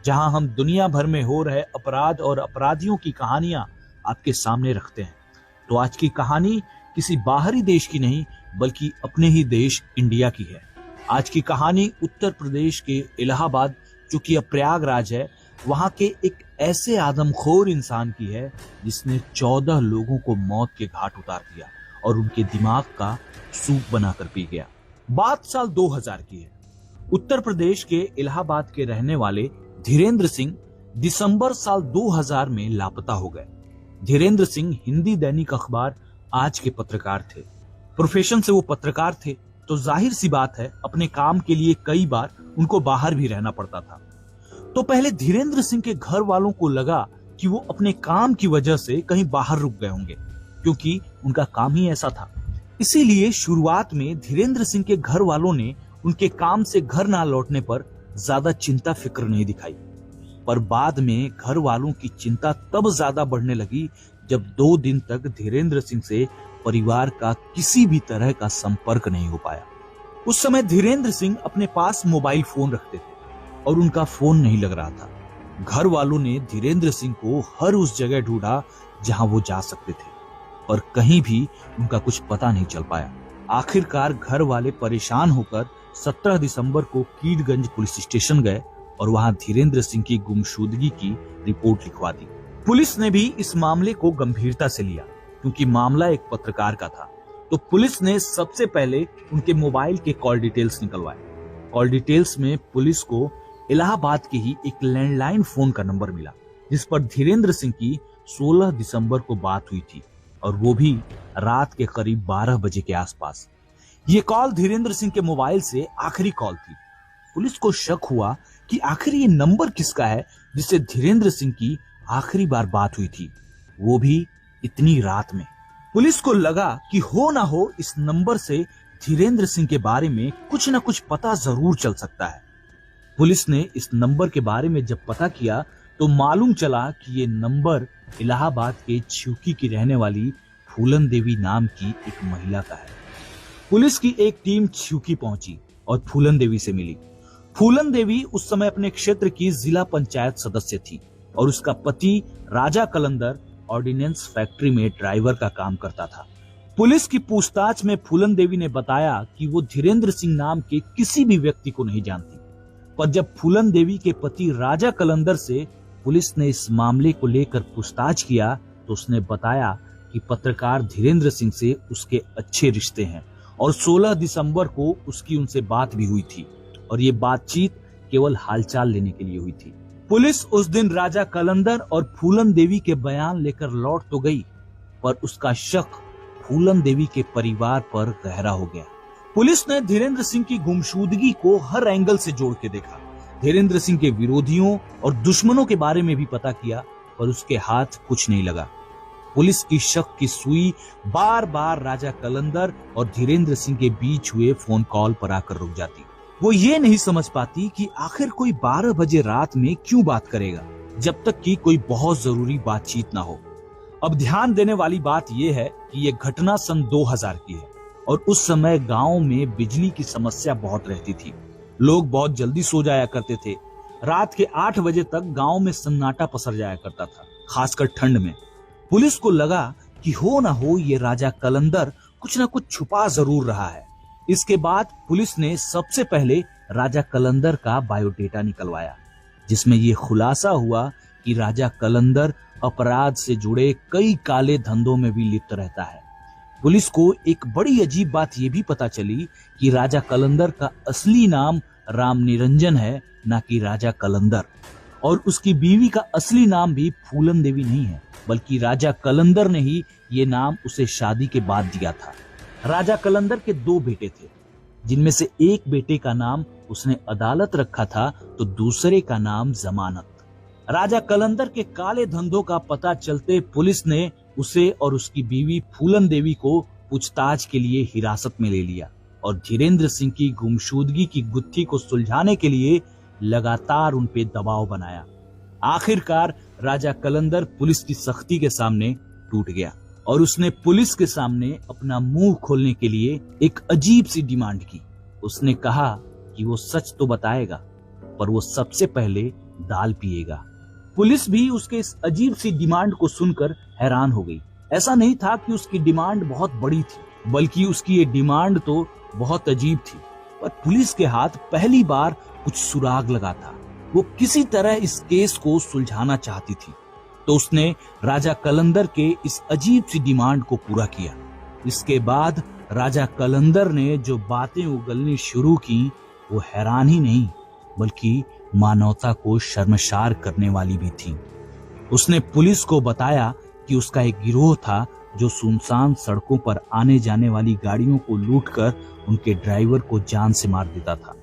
जहां हम दुनिया भर में हो रहे अपराध और अपराधियों की कहानियां आपके सामने रखते हैं। तो आज की कहानी किसी बाहरी देश की नहीं बल्कि अपने ही देश इंडिया की है। आज की कहानी उत्तर प्रदेश के इलाहाबाद, जो कि अब प्रयागराज है, वहां के एक ऐसे आदमखोर इंसान की है जिसने 14 लोगों को मौत के घाट उतार दिया और उनके दिमाग का सूप बनाकर पी गया। बात साल 2000 की है। उत्तर प्रदेश के इलाहाबाद के रहने वाले धीरेन्द्र सिंह दिसंबर साल 2000 में लापता हो गए। धीरेन्द्र सिंह हिंदी दैनिक अखबार आज के पत्रकार थे। प्रोफेशन से वो पत्रकार थे, तो जाहिर सी बात है अपने काम के लिए कई बार उनको बाहर भी रहना पड़ता था। तो पहले धीरेन्द्र सिंह के घर वालों को लगा कि वो अपने काम की वजह से कहीं बाहर रुक गए होंगे, क्योंकि उनका काम ही ऐसा था। इसीलिए शुरुआत में धीरेन्द्र सिंह के घर वालों ने उनके काम से घर ना लौटने पर ज्यादा चिंता फिक्र नहीं दिखाई। पर बाद में घर वालों की चिंता तब ज्यादा बढ़ने लगी जब 2 दिन तक धीरेन्द्र सिंह से परिवार का किसी भी तरह का संपर्क नहीं हो पाया। उस समय धीरेन्द्र सिंह अपने पास मोबाइल फोन रखते थे और उनका फोन नहीं लग रहा था। घर वालों ने धीरेन्द्र सिंह को हर उस जगह ढूंढा जहां वो जा सकते थे, पर कहीं भी उनका कुछ पता नहीं चल पाया। आखिरकार घर वाले परेशान होकर 17 दिसंबर को कीडगंज पुलिस स्टेशन गए और वहां धीरेन्द्र सिंह की गुमशुदगी की रिपोर्ट लिखवा दी। पुलिस ने भी इस मामले को गंभीरता से लिया, क्योंकि मामला एक पत्रकार का था। तो पुलिस ने सबसे पहले उनके मोबाइल के कॉल डिटेल्स निकलवाए। कॉल डिटेल्स में पुलिस को इलाहाबाद के ही एक लैंडलाइन फोन का नंबर मिला, जिस पर धीरेन्द्र सिंह की 16 दिसंबर को बात हुई थी, और वो भी रात के करीब 12 बजे के आसपास। ये कॉल धीरेन्द्र सिंह के मोबाइल से आखिरी कॉल थी। पुलिस को शक हुआ कि आखिर ये नंबर किसका है जिससे धीरेन्द्र सिंह की आखिरी बार बात हुई थी, वो भी इतनी रात में। पुलिस को लगा कि हो ना हो इस नंबर से धीरेन्द्र सिंह के बारे में कुछ ना कुछ पता जरूर चल सकता है। पुलिस ने इस नंबर के बारे में जब पता किया तो मालूम चला कि ये नंबर इलाहाबाद के छिवकी की रहने वाली फूलन देवी नाम की एक महिला का है। पुलिस की एक टीम छिवकी पहुंची और फूलन देवी से मिली। फूलन देवी उस समय अपने क्षेत्र की जिला पंचायत सदस्य थी और उसका पति राजा कलंदर ऑर्डिनेंस फैक्ट्री में ड्राइवर का काम करता था। पुलिस की पूछताछ में फूलन देवी ने बताया कि वो धीरेन्द्र सिंह नाम के किसी भी व्यक्ति को नहीं जानती। पर जब फूलन देवी के पति राजा कलंदर से पुलिस ने इस मामले को लेकर पूछताछ किया तो उसने बताया कि पत्रकार धीरेन्द्र सिंह से उसके अच्छे रिश्ते हैं और 16 दिसंबर को उसकी उनसे बात भी हुई थी, और ये बातचीत केवल हालचाल लेने के लिए हुई थी। पुलिस उस दिन राजा कलंदर और फूलन देवी के बयान लेकर लौट तो गई, पर उसका शक फूलन देवी के परिवार पर गहरा हो गया। पुलिस ने धीरेन्द्र सिंह की गुमशुदगी को हर एंगल से जोड़ के देखा। धीरेन्द्र सिंह के विरोधियों और दुश्मनों के बारे में भी पता किया, पर उसके हाथ कुछ नहीं लगा। पुलिस की शक की सुई बार बार राजा कलंदर और धीरेन्द्र सिंह के बीच हुए फोन कॉल पर आकर रुक जाती। वो ये नहीं समझ पाती कि आखिर कोई 12 बजे रात में क्यों बात करेगा, जब तक कि कोई बहुत जरूरी बातचीत ना हो। अब ध्यान देने वाली बात यह है कि यह घटना सन 2000 की है और उस समय गांव में बिजली की समस्या बहुत रहती थी। लोग बहुत जल्दी सो जाया करते थे। रात के 8 बजे तक गांव में सन्नाटा पसर जाया करता था, खासकर ठंड में। पुलिस को लगा कि हो ना हो ये राजा कलंदर कुछ ना कुछ छुपा जरूर रहा है। इसके बाद पुलिस ने सबसे पहले राजा कलंदर का बायोडेटा निकलवाया, जिसमें ये खुलासा हुआ कि राजा कलंदर अपराध से जुड़े कई काले धंधों में भी लिप्त रहता है। पुलिस को एक बड़ी अजीब बात यह भी पता चली कि राजा कलंदर का असली नाम राम निरंजन है, न कि राजा कलंदर, और उसकी बीवी का असली नाम भी फूलन देवी नहीं है, बल्कि राजा कलंदर ने ही ये नाम उसे शादी के बाद दिया था। राजा कलंदर के 2 बेटे थे, जिनमें से एक बेटे का नाम उसने अदालत रखा था तो दूसरे का नाम जमानत। राजा कलंदर के काले धंधों का पता चलते पुलिस ने उसे और उसकी बीवी फूलन देवी को पूछताछ के लिए हिरासत में ले लिया और धीरेन्द्र सिंह की गुमशुदगी की गुत्थी को सुलझाने के लिए लगातार उन पे दबाव बनाया। आखिरकार राजा कलंदर पुलिस की सख्ती के सामने टूट गया और उसने पुलिस के सामने अपना मुंह खोलने के लिए एक अजीब सी डिमांड की। उसने कहा कि वो सच तो बताएगा, पर वो सबसे पहले दाल पिएगा। पुलिस भी उसके इस अजीब सी डिमांड को सुनकर हैरान हो गई। ऐसा नहीं था कि उसकी डिमांड बहुत बड़ी थी, बल्कि उसकी ये डिमांड तो बहुत अजीब थी। पर पुलिस के हाथ पहली बार कुछ सुराग लगा था। वो किसी तरह इस केस को सुलझाना चाहती थी। तो उसने राजा कलंदर के इस अजीब सी डिमांड को पूरा किया। इसके बाद राजा कलंदर ने जो बातें उगलनी शुरू की वो हैरान ही नहीं बल्कि मानवता को शर्मसार करने वाली भी थी। उसने पुलिस को बताया कि उसका एक गिरोह था जो सुनसान सड़कों पर आने जाने वाली गाड़ियों को लूटकर उनके ड्राइवर को जान से मार देता था।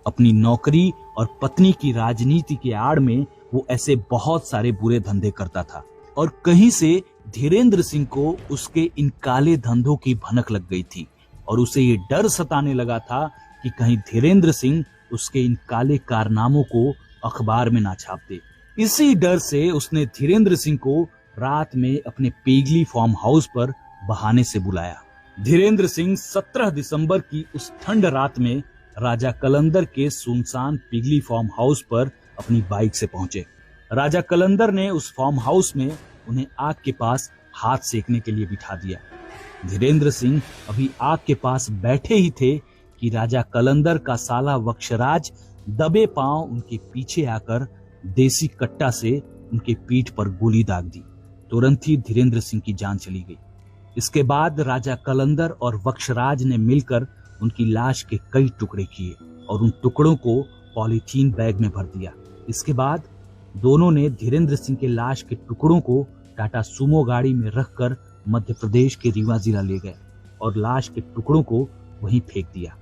अपनी नौकरी और पत्नी की राजनीति के आड़ में वो ऐसे बहुत सारे बुरे धंधे करता था और कहीं से धीरेन्द्र सिंह को उसके इन काले धंधों की भनक लग गई थी और उसे ये डर सताने लगा था कि कहीं धीरेन्द्र सिंह उसके इन काले कारनामों को अखबार में ना छाप दे। इसी डर से उसने धीरेन्द्र सिंह को रात में अपने पेगली फार्म हाउस पर बहाने से बुलाया। धीरेन्द्र सिंह 17 दिसंबर की उस ठंड रात में राजा कलंदर के सुनसान पिगली फार्म हाउस पर अपनी बाइक से पहुंचे। राजा कलंदर ने उस फार्म हाउस में उन्हें आग के पास हाथ सेकने के लिए बिठा दिया। धीरेन्द्र सिंह अभी आग के पास बैठे ही थे कि राजा कलंदर का साला वक्षराज दबे पांव उनके पीछे आकर देसी कट्टा से उनके पीठ पर गोली दाग दी। तुरंत ही धीरेन्द्र सिंह की जान चली गई। इसके बाद राजा कलंदर और वक्षराज ने मिलकर उनकी लाश के कई टुकड़े किए और उन टुकड़ों को पॉलीथीन बैग में भर दिया। इसके बाद दोनों ने धीरेन्द्र सिंह के लाश के टुकड़ों को टाटा सुमो गाड़ी में रखकर मध्य प्रदेश के रीवा जिला ले गए और लाश के टुकड़ों को वहीं फेंक दिया।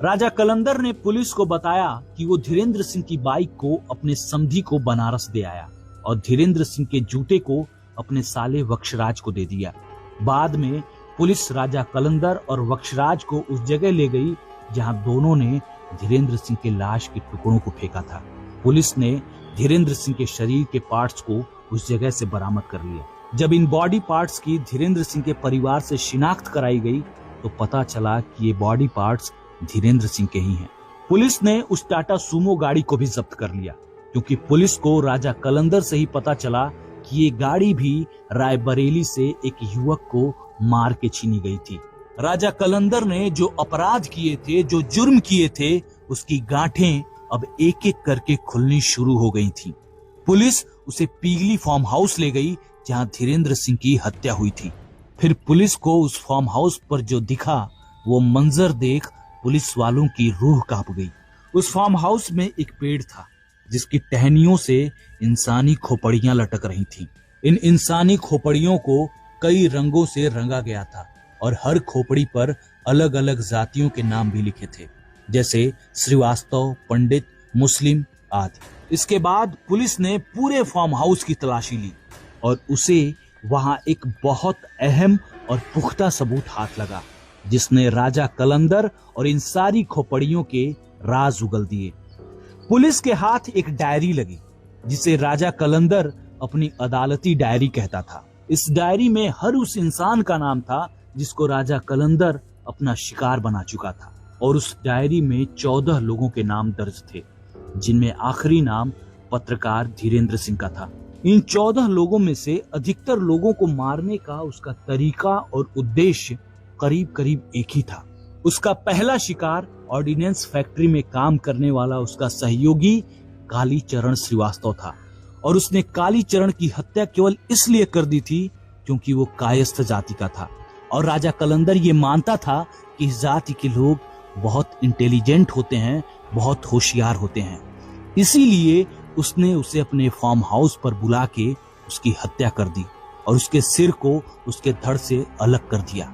राजा कलंदर ने पुलिस को बताया कि वो धीरेन्द्र सिंह की बाइक को अपने समधी को बनारस दे आया और धीरेन्द्र सिंह के जूते को अपने साले वक्षराज को दे दिया। बाद में पुलिस राजा कलंदर और वक्षराज को उस जगह ले गई जहां दोनों ने धीरेन्द्र सिंह के लाश के टुकड़ों को फेंका था। पुलिस ने धीरेन्द्र सिंह के शरीर के पार्ट्स को उस जगह से बरामद कर लिया। जब इन बॉडी पार्ट्स की धीरेन्द्र सिंह के परिवार से शिनाख्त कराई गई तो पता चला कि ये बॉडी पार्ट्स धीरेन्द्र सिंह के ही हैं। पुलिस ने उस टाटा सुमो गाड़ी को भी जब्त कर लिया क्योंकि पुलिस को राजा कलंदर से ही पता चला कि ये गाड़ी भी रायबरेली से एक युवक को मार के छीनी गई थी। राजा कलंदर ने जो अपराध किए थे, जो जुर्म किए थे, उसकी गांठें अब एक एक करके खुलनी शुरू हो गई थी। पुलिस उसे पीगली फार्म हाउस ले गई जहां धीरेन्द्र सिंह की हत्या हुई थी। फिर पुलिस को उस फार्म हाउस पर जो दिखा वो मंजर देख पुलिस वालों की रूह कांप गई। उस फार्म हाउस में एक पेड़ था जिसकी टहनियों से इंसानी खोपड़ियां लटक रही थीं। इन इंसानी खोपड़ियों को कई रंगों से रंगा गया था और हर खोपड़ी पर अलग अलग जातियों के नाम भी लिखे थे, जैसे श्रीवास्तव, पंडित, मुस्लिम आदि। इसके बाद पुलिस ने पूरे फार्म हाउस की तलाशी ली और उसे वहां एक बहुत अहम और पुख्ता सबूत हाथ लगा जिसने राजा कलंदर और इन सारी खोपड़ियों के राज उगल दिए। पुलिस के हाथ एक डायरी लगी जिसे राजा कलंदर अपनी अदालती डायरी कहता था। इस डायरी में हर उस इंसान का नाम था जिसको राजा कलंदर अपना शिकार बना चुका था और उस डायरी में 14 लोगों के नाम दर्ज थे जिनमें आखिरी नाम पत्रकार धीरेन्द्र सिंह का था। इन 14 लोगों में से अधिकतर लोगों को मारने का उसका तरीका और उद्देश्य करीब करीब एक ही था। उसका पहला शिकार ऑर्डिनेंस फैक्ट्री में काम करने वाला उसका सहयोगी कालीचरण श्रीवास्तव था और उसने कालीचरण की हत्या केवल इसलिए कर दी थी क्योंकि वो कायस्थ जाति का था और राजा कलंदर ये मानता था कि इस जाति के लोग बहुत इंटेलिजेंट होते हैं, बहुत होशियार होते हैं। इसीलिए उसने उसे अपने फार्म हाउस पर बुला के उसकी हत्या कर दी और उसके सिर को उसके धड़ से अलग कर दिया।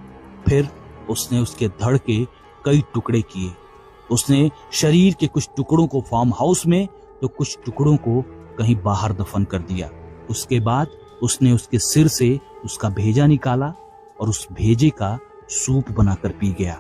फिर उसने उसके धड़ के कई टुकड़े किए। उसने शरीर के कुछ टुकड़ों को फार्म हाउस में तो कुछ टुकड़ों को कहीं बाहर दफन कर दिया। उसके बाद उसने उसके सिर से उसका भेजा निकाला और उस भेजे का सूप बनाकर पी गया।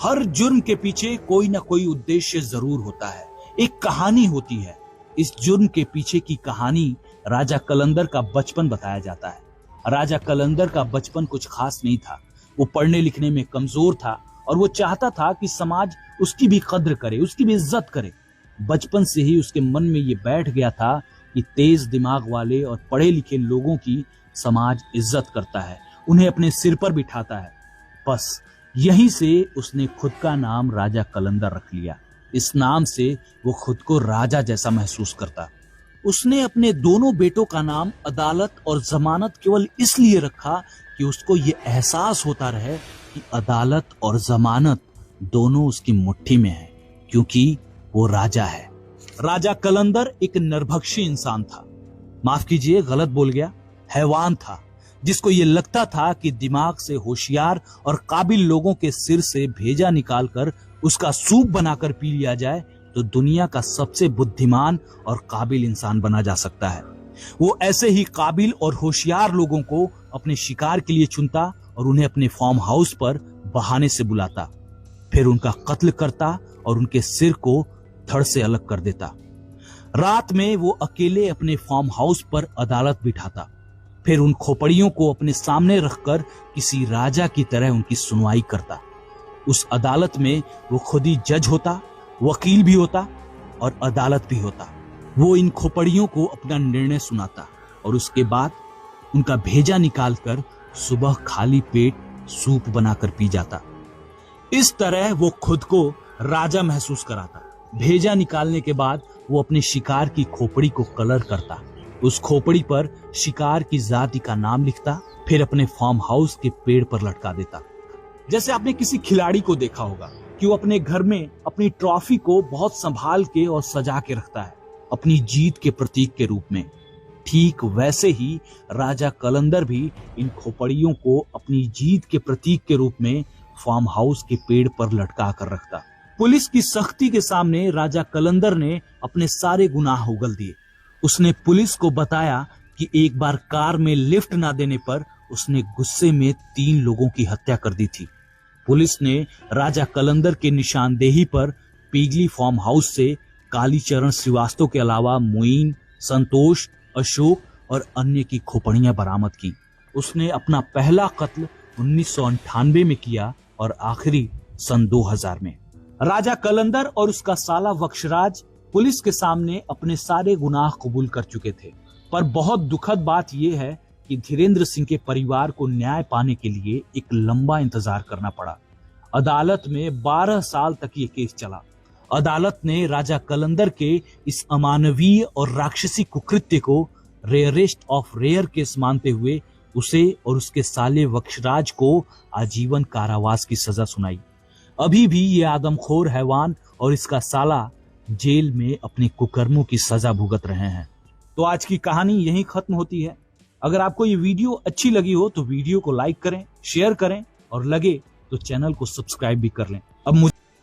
हर जुर्म के पीछे कोई ना कोई उद्देश्य जरूर होता है, एक कहानी होती है। इस जुर्म के पीछे की कहानी राजा कलंदर का बचपन बताया जाता है। राजा कलंदर का बचपन कुछ खास नहीं था। वो पढ़ने लिखने में कमजोर था और वो चाहता था कि समाज उसकी भी कद्र करे, उसकी भी इज्जत करे। बचपन से ही उसके मन में ये बैठ गया था कि तेज दिमाग वाले और पढ़े लिखे लोगों की समाज इज्जत करता है, उन्हें अपने सिर पर बिठाता है। बस यहीं से उसने खुद का नाम राजा कलंदर रख लिया। इस नाम से वो खुद को राजा जैसा महसूस करता। उसने अपने दोनों बेटों का नाम अदालत और जमानत केवल इसलिए रखा कि उसको ये एहसास होता रहे कि अदालत और जमानत दोनों उसकी मुट्ठी में है, क्योंकि वो राजा है। राजा कलंदर एक नरभक्षी इंसान था, माफ कीजिए गलत बोल गया, हैवान था, जिसको ये लगता था कि दिमाग से होशियार और काबिल लोगों के सिर से भेजा निकालकर उसका सूप बनाकर पी लिया जाए तो दुनिया का सबसे बुद्धिमान और काबिल इंसान बना जा सकता है। वो ऐसे ही काबिल और होशियार लोगों को अपने शिकार के लिए चुनता और उन्हें अपने फार्म हाउस पर बहाने से बुलाता, फिर उनका कत्ल करता और उनके सिर को धड़ से अलग कर देता। रात में वो अकेले अपने फार्म हाउस पर अदालत बिठाता, फिर उन खोपड़ियों को अपने सामने रखकर किसी राजा की तरह उनकी सुनवाई करता। उस अदालत में वो खुद ही जज होता, वकील भी होता और अदालत भी होता। वो इन खोपड़ियों को अपना निर्णय सुनाता और उसके बाद उनका भेजा निकालकर सुबह खाली पेट सूप बनाकर पी जाता। इस तरह वो खुद को राजा महसूस कराता। भेजा निकालने के बाद वो अपने शिकार की खोपड़ी को कलर करता, उस खोपड़ी पर शिकार की जाति का नाम लिखता, फिर अपने फार्म हाउस के पेड़ पर लटका देता। जैसे आपने किसी खिलाड़ी को देखा होगा कि वो अपने घर में अपनी ट्रॉफी को बहुत संभाल के और सजा के रखता है, अपनी जीत के प्रतीक के रूप में। ठीक वैसे ही राजा कलंदर भी इन खोपड़ियों को अपनी जीत के प्रतीक के रूप में फार्म हाउस के पेड़ पर लटका कर रखता। पुलिस की सख्ती के सामने राजा कलंदर ने अपने सारे गुनाह उगल दिए। उसने पुलिस को बताया कि एक बार कार में लिफ्ट ना देने पर उसने गुस्से में 3 लोगों की हत्या कर दी थी। पुलिस ने राजा कलंदर के निशानदेही पर पीगली फार्म हाउस से कालीचरण श्रीवास्तव के अलावा मुइन, संतोष, अशोक और अन्य की खोपड़ियां बरामद की। उसने अपना पहला कत्ल 1998 में किया और आखिरी सन 2000 में। राजा कलंदर और उसका साला वक्षराज पुलिस के सामने अपने सारे गुनाह कबूल कर चुके थे, पर बहुत दुखद बात यह है कि धीरेन्द्र सिंह के परिवार को न्याय पाने के लिए एक लंबा इंतजार करना पड़ा। अदालत में 12 साल तक ये केस चला। अदालत ने राजा कलंदर के इस अमानवीय और राक्षसी कुकृत्य को रेयरेस्ट ऑफ रेयर केस मानते हुए उसे और उसके साले वक्षराज को आजीवन कारावास की सजा सुनाई। अभी भी ये आदमखोर हैवान और इसका साला जेल में अपने कुकर्मों की सजा भुगत रहे हैं। तो आज की कहानी यहीं खत्म होती है। अगर आपको ये वीडियो अच्छी लगी हो तो वीडियो को लाइक करें, शेयर करें और लगे तो चैनल को सब्सक्राइब भी कर लें। अब